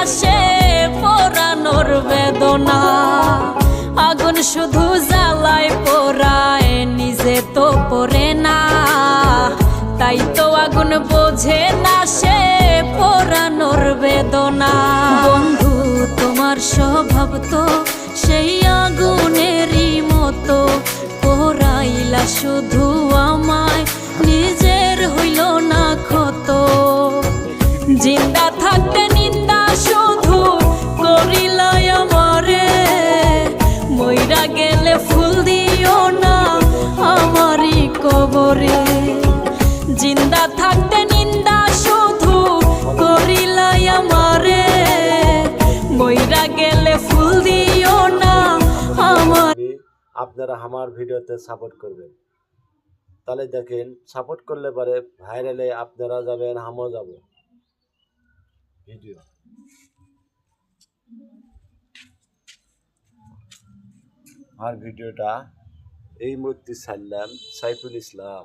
আসে পোড়ানোর বেদনা। আগুন শুধু জ্বালায় পোড়ায়, নিজে তো পড়ে না। তাই তো আগুন বোঝে না সে পোড়ানোর বেদনা। বন্ধু তোমার স্বভাব তো সেই আগুনেরই মতো, পোড়াইলা শুধু আমায়, নিজের হইল না ক্ষত। জিন্দা থাকতে নিন্দা শুধু করিলাই আমারে, মইরা গেলে ফুল দিও না আমারই কবরে। জিন্দা থাকতে নিন্দা শুধু করিলাই আমারে, মইরা গেলে ফুল দিও না আমার। আপনারা আমার ভিডিওতে সাপোর্ট করবেন, তাহলে দেখেন সাপোর্ট করলে পারে ভাইরালে আপনারা যাবেন, আমিও যাব। ভিডিও আর ভিডিওটা এই মুহূর্তে ছাড়লাম সাইফুল ইসলাম।